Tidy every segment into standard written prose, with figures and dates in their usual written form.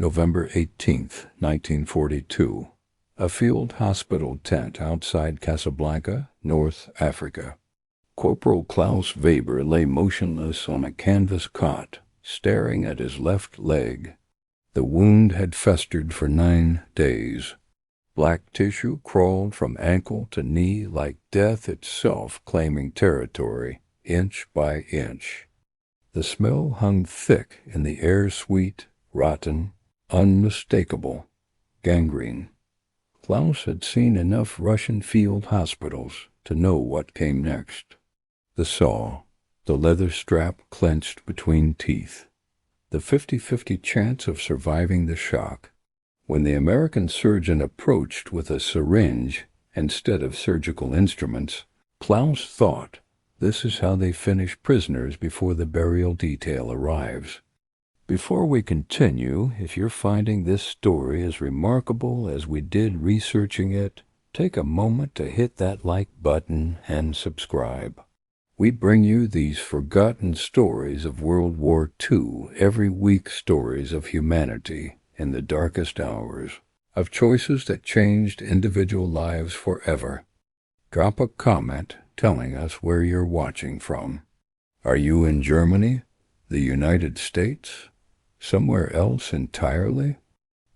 November 18th, 1942. A field hospital tent outside Casablanca, North Africa. Corporal Klaus Weber lay motionless on a canvas cot, staring at his left leg. The wound had festered for 9 days. Black tissue crawled from ankle to knee like death itself claiming territory, inch by inch. The smell hung thick in the air, sweet, rotten, unmistakable. Gangrene. Klaus had seen enough Russian field hospitals to know what came next. The saw, the leather strap clenched between teeth. The 50-50 chance of surviving the shock. When the American surgeon approached with a syringe instead of surgical instruments, Klaus thought, this is how they finish prisoners before the burial detail arrives. Before we continue, if you're finding this story as remarkable as we did researching it, take a moment to hit that like button and subscribe. We bring you these forgotten stories of World War II every week, stories of humanity in the darkest hours, of choices that changed individual lives forever. Drop a comment telling us where you're watching from. Are you in Germany, the United States, somewhere else entirely?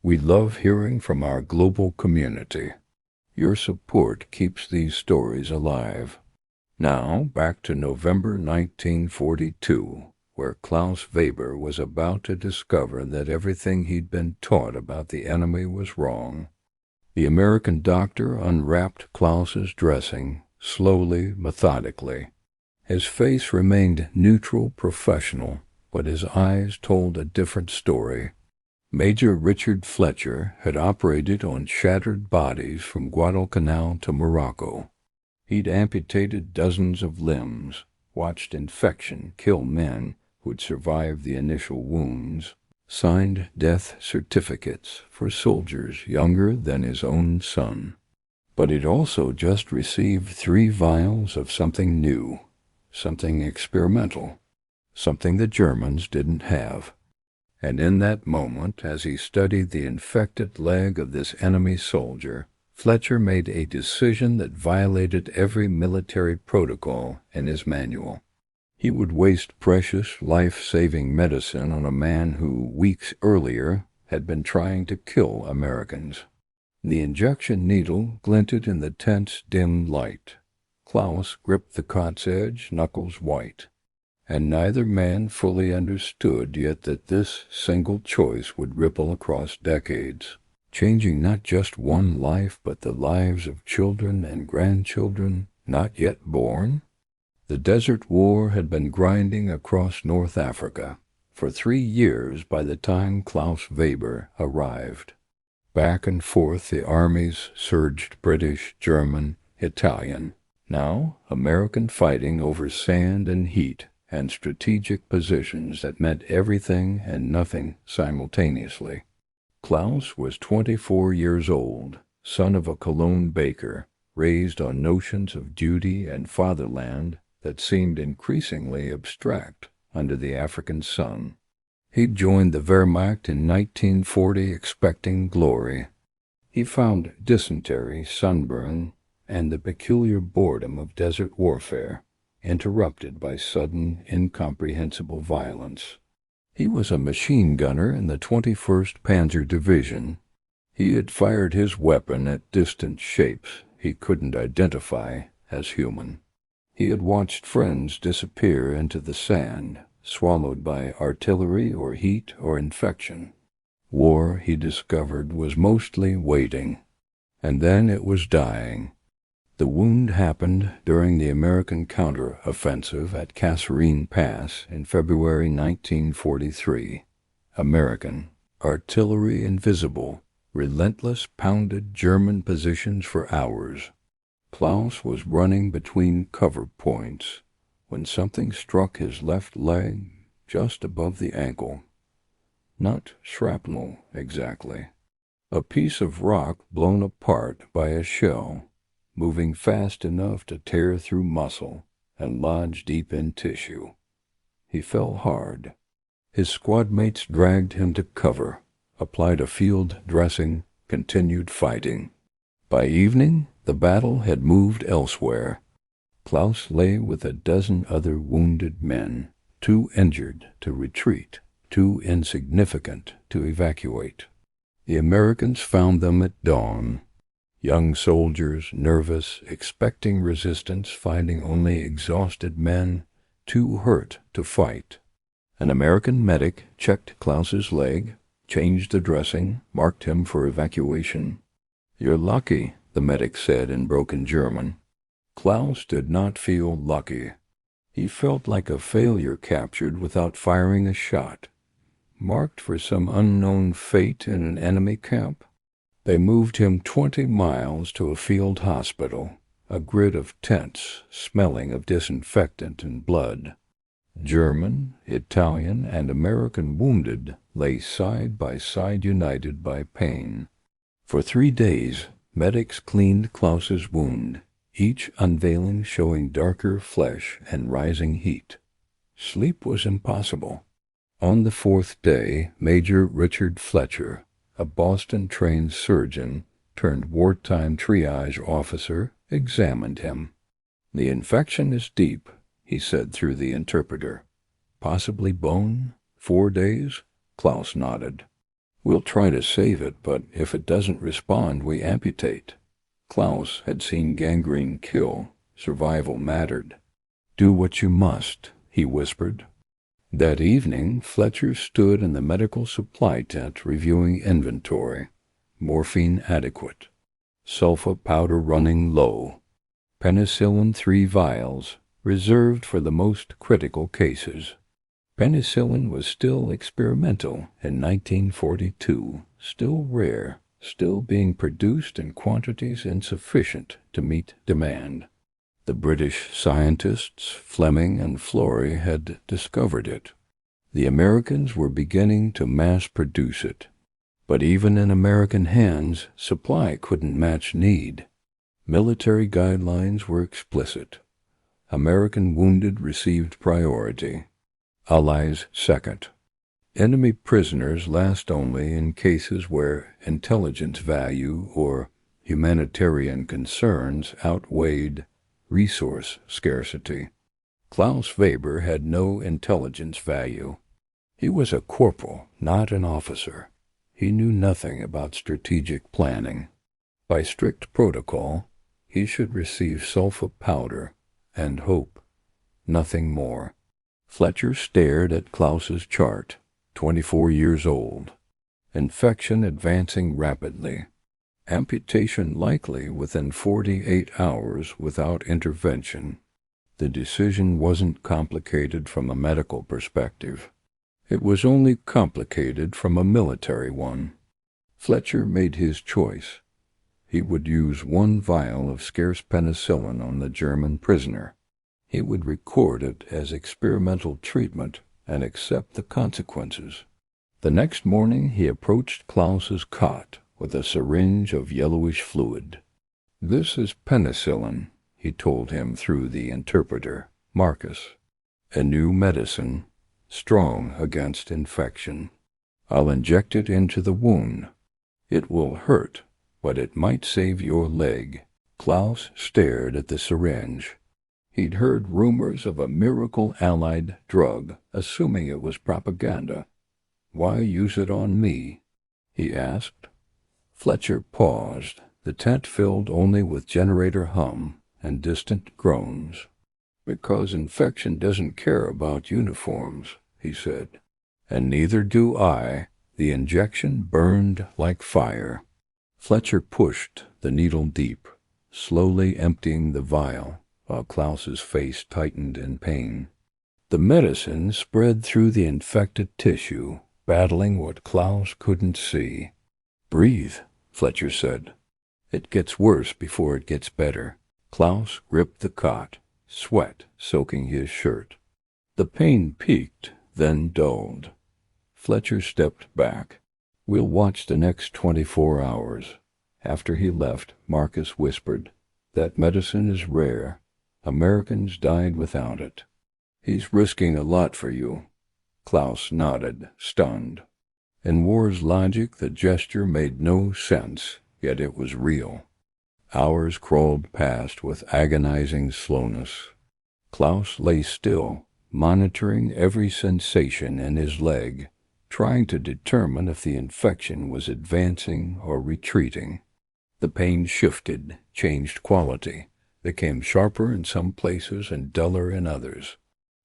We love hearing from our global community. Your support keeps these stories alive. Now, back to November 1942, where Klaus Weber was about to discover that everything he'd been taught about the enemy was wrong. The American doctor unwrapped Klaus's dressing, slowly, methodically. His face remained neutral, professional, but his eyes told a different story. Major Richard Fletcher had operated on shattered bodies from Guadalcanal to Morocco. He'd amputated dozens of limbs, watched infection kill men who'd survived the initial wounds, signed death certificates for soldiers younger than his own son. But he'd also just received 3 vials of something new, something experimental, something the Germans didn't have. And in that moment, as he studied the infected leg of this enemy soldier, Fletcher made a decision that violated every military protocol in his manual. He would waste precious, life-saving medicine on a man who, weeks earlier, had been trying to kill Americans. The injection needle glinted in the tent's dim light. Klaus gripped the cot's edge, knuckles white. And neither man fully understood yet that this single choice would ripple across decades, changing not just one life but the lives of children and grandchildren not yet born. The Desert War had been grinding across North Africa for 3 years by the time Klaus Weber arrived. Back and forth the armies surged, British, German, Italian. Now American fighting over sand and heat and strategic positions that meant everything and nothing simultaneously. Klaus was 24 years old, son of a Cologne baker, raised on notions of duty and fatherland that seemed increasingly abstract under the African sun. He'd joined the Wehrmacht in 1940 expecting glory. He found dysentery, sunburn, and the peculiar boredom of desert warfare, interrupted by sudden, incomprehensible violence. He was a machine gunner in the 21st Panzer Division. He had fired his weapon at distant shapes he couldn't identify as human. He had watched friends disappear into the sand, swallowed by artillery or heat or infection. War, he discovered, was mostly waiting, and then it was dying. The wound happened during the American counter-offensive at Kasserine Pass in February 1943. American artillery invisible, relentless pounded German positions for hours. Klaus was running between cover points when something struck his left leg just above the ankle. Not shrapnel, exactly. A piece of rock blown apart by a shell, moving fast enough to tear through muscle and lodge deep in tissue. He fell hard. His squad mates dragged him to cover, applied a field dressing, continued fighting. By evening, the battle had moved elsewhere. Klaus lay with a dozen other wounded men, too injured to retreat, too insignificant to evacuate. The Americans found them at dawn. Young soldiers, nervous, expecting resistance, finding only exhausted men, too hurt to fight. An American medic checked Klaus's leg, changed the dressing, marked him for evacuation. "You're lucky," the medic said in broken German. Klaus did not feel lucky. He felt like a failure captured without firing a shot, marked for some unknown fate in an enemy camp. They moved him 20 miles to a field hospital, a grid of tents smelling of disinfectant and blood. German, Italian, and American wounded lay side by side, united by pain. For 3 days, medics cleaned Klaus's wound, each unveiling showing darker flesh and rising heat. Sleep was impossible. On the 4th day, Major Richard Fletcher, a Boston-trained surgeon turned wartime triage officer, examined him. "The infection is deep," he said through the interpreter. "Possibly bone? 4 days?" Klaus nodded. "We'll try to save it, but if it doesn't respond, we amputate." Klaus had seen gangrene kill. Survival mattered. "Do what you must," he whispered. That evening, Fletcher stood in the medical supply tent reviewing inventory. Morphine adequate. Sulfa powder running low. Penicillin 3 vials, reserved for the most critical cases. Penicillin was still experimental in 1942, still rare, still being produced in quantities insufficient to meet demand. The British scientists, Fleming and Florey, had discovered it. The Americans were beginning to mass-produce it. But even in American hands, supply couldn't match need. Military guidelines were explicit. American wounded received priority. Allies second. Enemy prisoners last only in cases where intelligence value or humanitarian concerns outweighed resource scarcity. Klaus Weber had no intelligence value. He was a corporal, not an officer. He knew nothing about strategic planning. By strict protocol, he should receive sulfa powder and hope, nothing more. Fletcher stared at Klaus's chart, 24 years old. Infection advancing rapidly. Amputation likely within 48 hours without intervention. The decision wasn't complicated from a medical perspective. It was only complicated from a military one. Fletcher made his choice. He would use 1 vial of scarce penicillin on the German prisoner. He would record it as experimental treatment and accept the consequences. The next morning he approached Klaus's cot with a syringe of yellowish fluid. "This is penicillin," he told him through the interpreter, Marcus. "A new medicine, strong against infection. I'll inject it into the wound. It will hurt, but it might save your leg." Klaus stared at the syringe. He'd heard rumors of a miracle-allied drug, assuming it was propaganda. "Why use it on me?" he asked. Fletcher paused, the tent filled only with generator hum and distant groans. "Because infection doesn't care about uniforms," he said. "And neither do I." The injection burned like fire. Fletcher pushed the needle deep, slowly emptying the vial, while Klaus's face tightened in pain. The medicine spread through the infected tissue, battling what Klaus couldn't see. "Breathe," Fletcher said. "It gets worse before it gets better." Klaus gripped the cot, sweat soaking his shirt. The pain peaked, then dulled. Fletcher stepped back. "We'll watch the next 24 hours. After he left, Marcus whispered, "That medicine is rare. Americans died without it." "He's risking a lot for you." Klaus nodded, stunned. In war's logic, the gesture made no sense, yet it was real. Hours crawled past with agonizing slowness. Klaus lay still, monitoring every sensation in his leg, trying to determine if the infection was advancing or retreating. The pain shifted, changed quality, became sharper in some places and duller in others.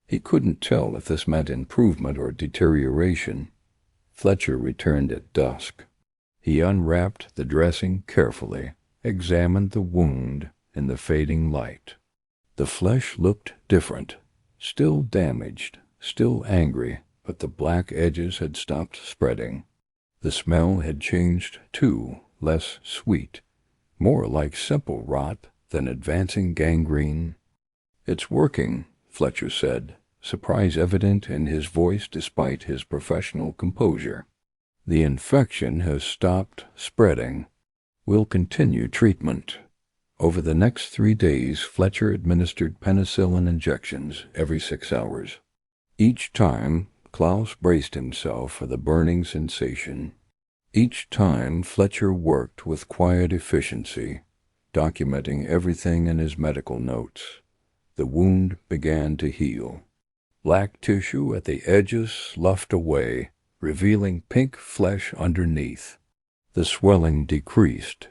He couldn't tell if this meant improvement or deterioration. Fletcher returned at dusk. He unwrapped the dressing carefully, examined the wound in the fading light. The flesh looked different, still damaged, still angry, but the black edges had stopped spreading. The smell had changed too, less sweet, more like simple rot than advancing gangrene. "It's working," Fletcher said, surprise evident in his voice despite his professional composure. "The infection has stopped spreading. We'll continue treatment." Over the next 3 days, Fletcher administered penicillin injections every 6 hours. Each time, Klaus braced himself for the burning sensation. Each time, Fletcher worked with quiet efficiency, documenting everything in his medical notes. The wound began to heal. Black tissue at the edges sloughed away, revealing pink flesh underneath. The swelling decreased.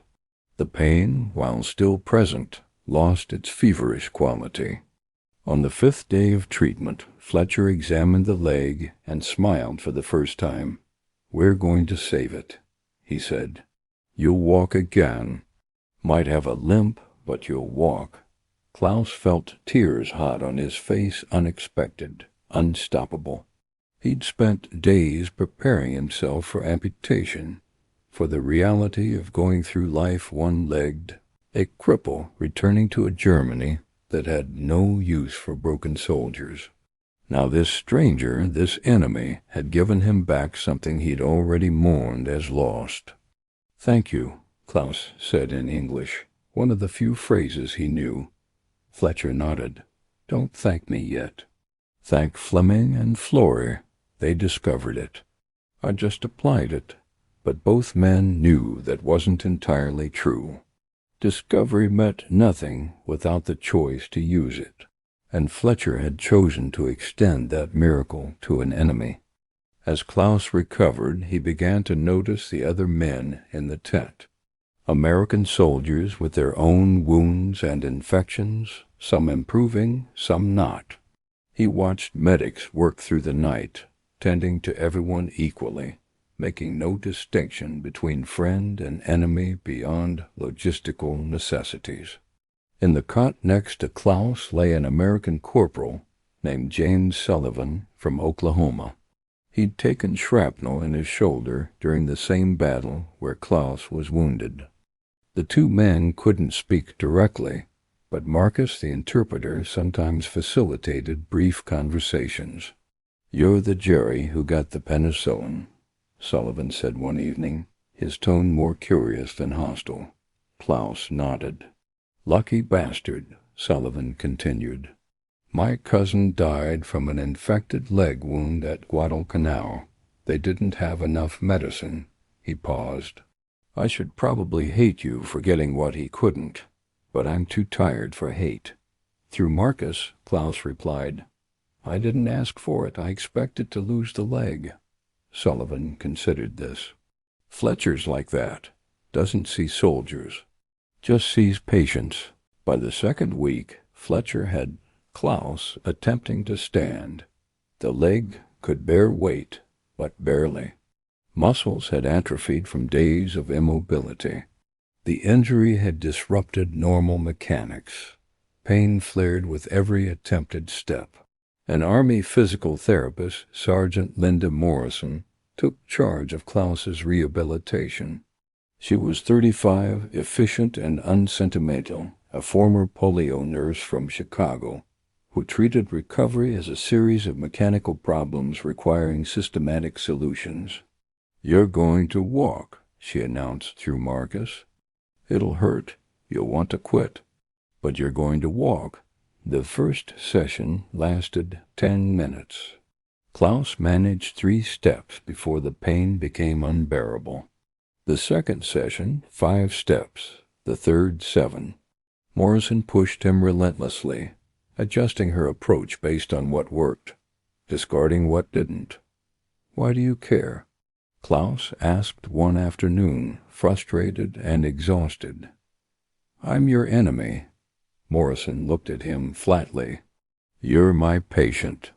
The pain, while still present, lost its feverish quality. On the 5th day of treatment, Fletcher examined the leg and smiled for the first time. "We're going to save it," he said. "You'll walk again. Might have a limp, but you'll walk." Klaus felt tears hot on his face, unexpected, unstoppable. He'd spent days preparing himself for amputation, for the reality of going through life one-legged, a cripple returning to a Germany that had no use for broken soldiers. Now this stranger, this enemy, had given him back something he'd already mourned as lost. "Thank you," Klaus said in English, one of the few phrases he knew. Fletcher nodded. "Don't thank me yet. Thank Fleming and Florey. They discovered it. I just applied it." But both men knew that wasn't entirely true. Discovery meant nothing without the choice to use it, and Fletcher had chosen to extend that miracle to an enemy. As Klaus recovered, he began to notice the other men in the tent. American soldiers with their own wounds and infections, some improving, some not. He watched medics work through the night, tending to everyone equally, making no distinction between friend and enemy beyond logistical necessities. In the cot next to Klaus lay an American corporal named James Sullivan from Oklahoma. He'd taken shrapnel in his shoulder during the same battle where Klaus was wounded. The two men couldn't speak directly, but Marcus, the interpreter, sometimes facilitated brief conversations. "You're the Jerry who got the penicillin," Sullivan said one evening, his tone more curious than hostile. Klaus nodded. "Lucky bastard," Sullivan continued. "My cousin died from an infected leg wound at Guadalcanal. They didn't have enough medicine." He paused. "I should probably hate you for getting what he couldn't, but I'm too tired for hate." "Through Marcus," Klaus replied. "I didn't ask for it. I expected to lose the leg." Sullivan considered this. "Fletcher's like that. Doesn't see soldiers. Just sees patients." By the second week, Fletcher had Klaus attempting to stand. The leg could bear weight, but barely. Muscles had atrophied from days of immobility. The injury had disrupted normal mechanics. Pain flared with every attempted step. An Army physical therapist, Sergeant Linda Morrison, took charge of Klaus's rehabilitation. She was 35, efficient and unsentimental, a former polio nurse from Chicago, who treated recovery as a series of mechanical problems requiring systematic solutions. "You're going to walk," she announced through Marcus. "It'll hurt. You'll want to quit. But you're going to walk." The first session lasted 10 minutes. Klaus managed 3 steps before the pain became unbearable. The second session, 5 steps. The third, 7. Morrison pushed him relentlessly, adjusting her approach based on what worked, discarding what didn't. "Why do you care?" Klaus asked one afternoon, frustrated and exhausted. "I'm your enemy." Morrison looked at him flatly. "You're my patient.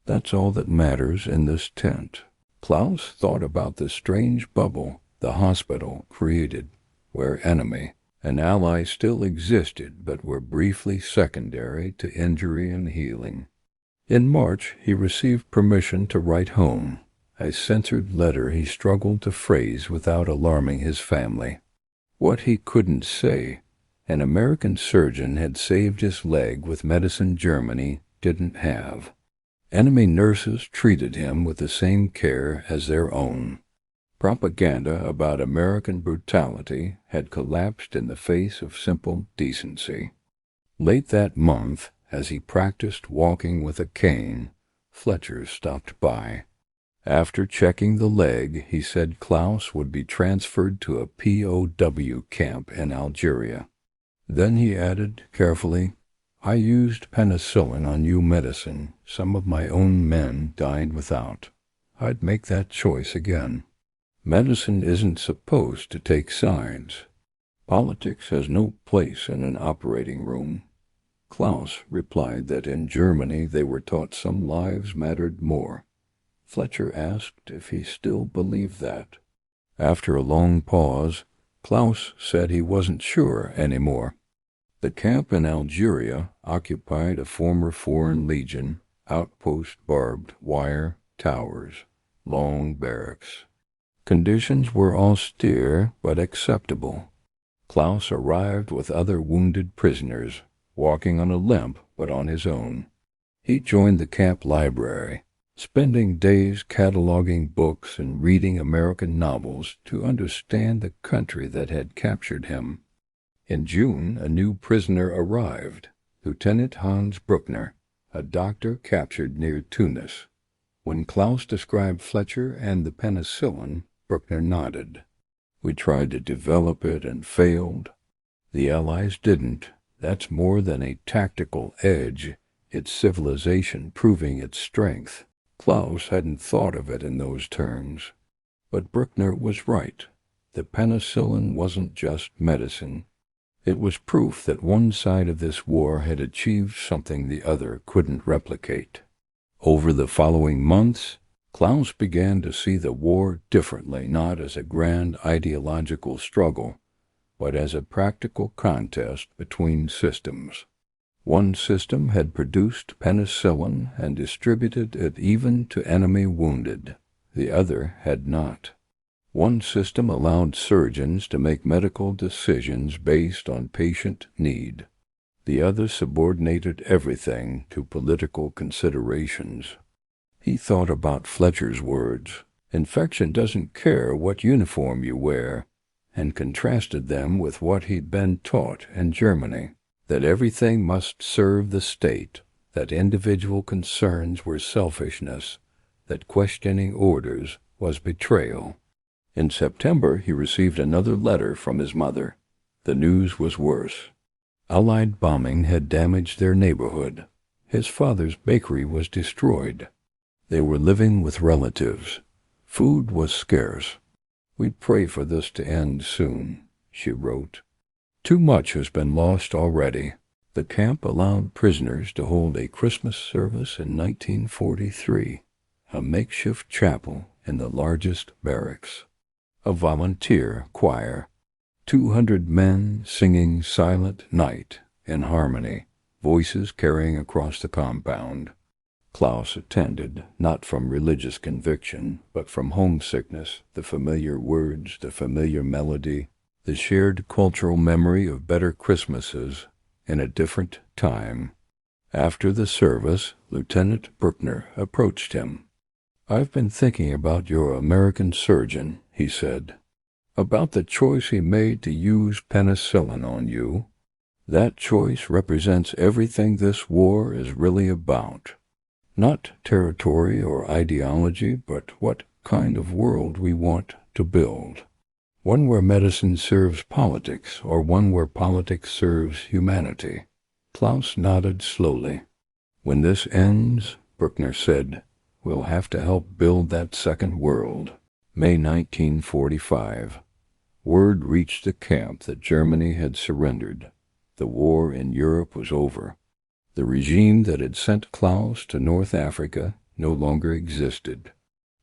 That's all that matters in this tent." Klaus thought about the strange bubble the hospital created, where enemy and ally still existed but were briefly secondary to injury and healing. In March, he received permission to write home, a censored letter he struggled to phrase without alarming his family. What he couldn't say, an American surgeon had saved his leg with medicine Germany didn't have. Enemy nurses treated him with the same care as their own. Propaganda about American brutality had collapsed in the face of simple decency. Late that month, as he practiced walking with a cane, Fletcher stopped by. After checking the leg, he said Klaus would be transferred to a POW camp in Algeria. Then he added, carefully, "I used penicillin on you medicine some of my own men died without. I'd make that choice again. Medicine isn't supposed to take sides. Politics has no place in an operating room." Klaus replied that in Germany they were taught some lives mattered more. Fletcher asked if he still believed that. After a long pause, Klaus said he wasn't sure anymore. The camp in Algeria occupied a former Foreign Legion outpost, barbed wire towers, long barracks. Conditions were austere but acceptable. Klaus arrived with other wounded prisoners, walking on a limp but on his own. He joined the camp library, spending days cataloging books and reading American novels to understand the country that had captured him. In June, a new prisoner arrived, Lieutenant Hans Bruckner, a doctor captured near Tunis. When Klaus described Fletcher and the penicillin, Bruckner nodded. "We tried to develop it and failed. The Allies didn't. That's more than a tactical edge. It's civilization proving its strength." Klaus hadn't thought of it in those terms. But Bruckner was right. The penicillin wasn't just medicine. It was proof that one side of this war had achieved something the other couldn't replicate. Over the following months, Klaus began to see the war differently, not as a grand ideological struggle, but as a practical contest between systems. One system had produced penicillin and distributed it even to enemy wounded. The other had not. One system allowed surgeons to make medical decisions based on patient need. The other subordinated everything to political considerations. He thought about Fletcher's words, "Infection doesn't care what uniform you wear," and contrasted them with what he'd been taught in Germany, that everything must serve the state, that individual concerns were selfishness, that questioning orders was betrayal. In September, he received another letter from his mother. The news was worse. Allied bombing had damaged their neighborhood. His father's bakery was destroyed. They were living with relatives. Food was scarce. "We'd pray for this to end soon," she wrote. "Too much has been lost already." The camp allowed prisoners to hold a Christmas service in 1943, a makeshift chapel in the largest barracks. A volunteer choir, 200 men singing Silent Night in harmony, voices carrying across the compound. Klaus attended, not from religious conviction, but from homesickness, the familiar words, the familiar melody, the shared cultural memory of better Christmases in a different time. After the service, Lieutenant Bruckner approached him. "I've been thinking about your American surgeon," he said, "about the choice he made to use penicillin on you. That choice represents everything this war is really about. Not territory or ideology, but what kind of world we want to build. One where medicine serves politics, or one where politics serves humanity. Klaus nodded slowly. When this ends, Bruckner said, we'll have to help build that second world. May 1945. Word reached the camp that Germany had surrendered. The war in Europe was over. The regime that had sent Klaus to North Africa no longer existed.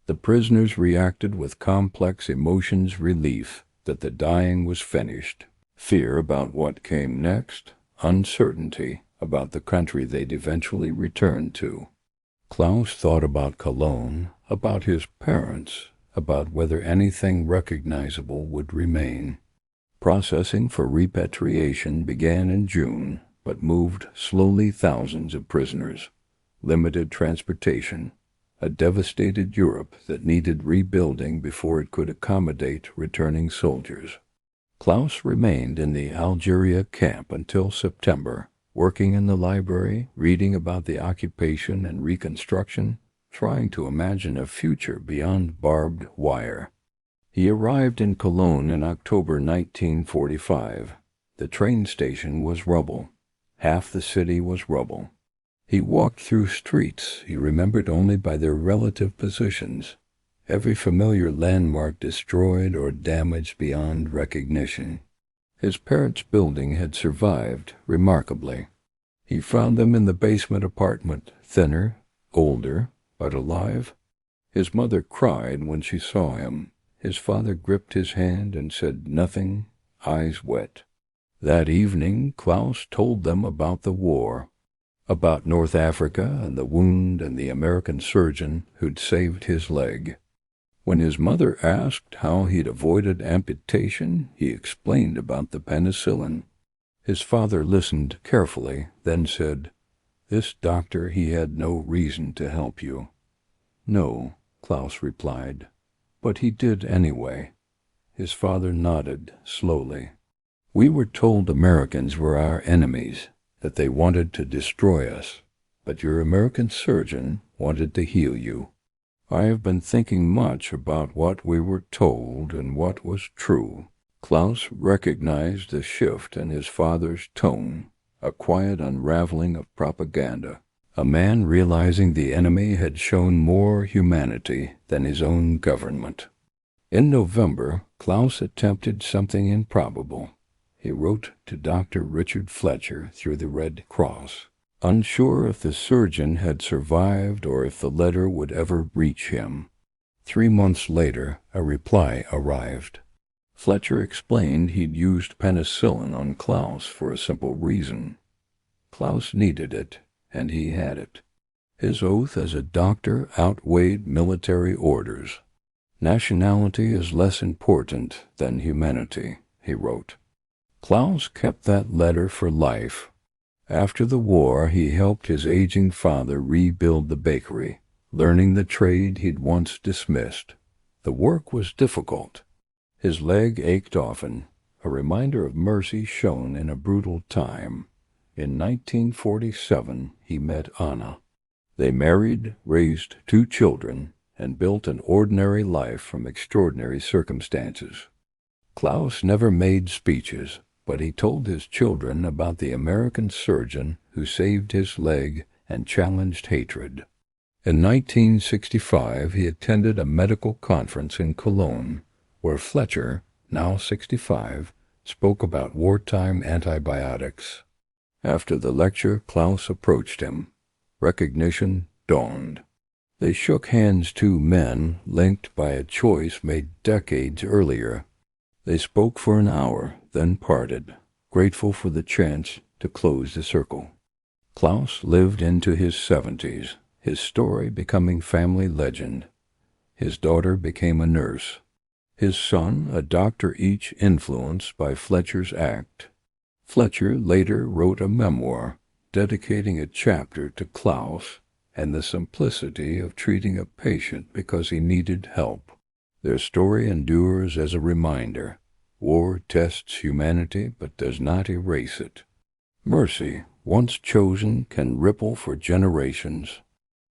The prisoners reacted with complex emotions, relief that the dying was finished, fear about what came next, uncertainty about the country they'd eventually return to. Klaus thought about Cologne, about his parents, about whether anything recognizable would remain. Processing for repatriation began in June, but moved slowly thousands of prisoners. Limited transportation, a devastated Europe that needed rebuilding before it could accommodate returning soldiers. Klaus remained in the Algeria camp until September, working in the library, reading about the occupation and reconstruction, trying to imagine a future beyond barbed wire. He arrived in Cologne in October 1945. The train station was rubble. Half the city was rubble. He walked through streets he remembered only by their relative positions, every familiar landmark destroyed or damaged beyond recognition. His parents' building had survived remarkably. He found them in the basement apartment, thinner, older, but alive. His mother cried when she saw him. His father gripped his hand and said nothing, eyes wet. That evening, Klaus told them about the war, about North Africa and the wound and the American surgeon who'd saved his leg. When his mother asked how he'd avoided amputation, he explained about the penicillin. His father listened carefully, then said, "This doctor, he had no reason to help you." "No," Klaus replied, "but he did anyway." His father nodded slowly. "We were told Americans were our enemies, that they wanted to destroy us, but your American surgeon wanted to heal you. I have been thinking much about what we were told and what was true." Klaus recognized the shift in his father's tone, a quiet unraveling of propaganda, a man realizing the enemy had shown more humanity than his own government. In November, Klaus attempted something improbable. He wrote to Dr. Richard Fletcher through the Red Cross, unsure if the surgeon had survived or if the letter would ever reach him. 3 months later, a reply arrived. Fletcher explained he'd used penicillin on Klaus for a simple reason. Klaus needed it, and he had it. His oath as a doctor outweighed military orders. "Nationality is less important than humanity," he wrote. Klaus kept that letter for life. After the war, he helped his aging father rebuild the bakery, learning the trade he'd once dismissed. The work was difficult. His leg ached often, a reminder of mercy shown in a brutal time. In 1947, he met Anna. They married, raised 2 children, and built an ordinary life from extraordinary circumstances. Klaus never made speeches, but he told his children about the American surgeon who saved his leg and challenged hatred. In 1965, he attended a medical conference in Cologne, where Fletcher, now 65, spoke about wartime antibiotics. After the lecture, Klaus approached him. Recognition dawned. They shook hands, 2 men linked by a choice made decades earlier. They spoke for an hour, then parted, grateful for the chance to close the circle. Klaus lived into his 70s, his story becoming family legend. His daughter became a nurse. His son, a doctor, each influenced by Fletcher's act. Fletcher later wrote a memoir, dedicating a chapter to Klaus and the simplicity of treating a patient because he needed help. Their story endures as a reminder. War tests humanity but does not erase it. Mercy, once chosen, can ripple for generations.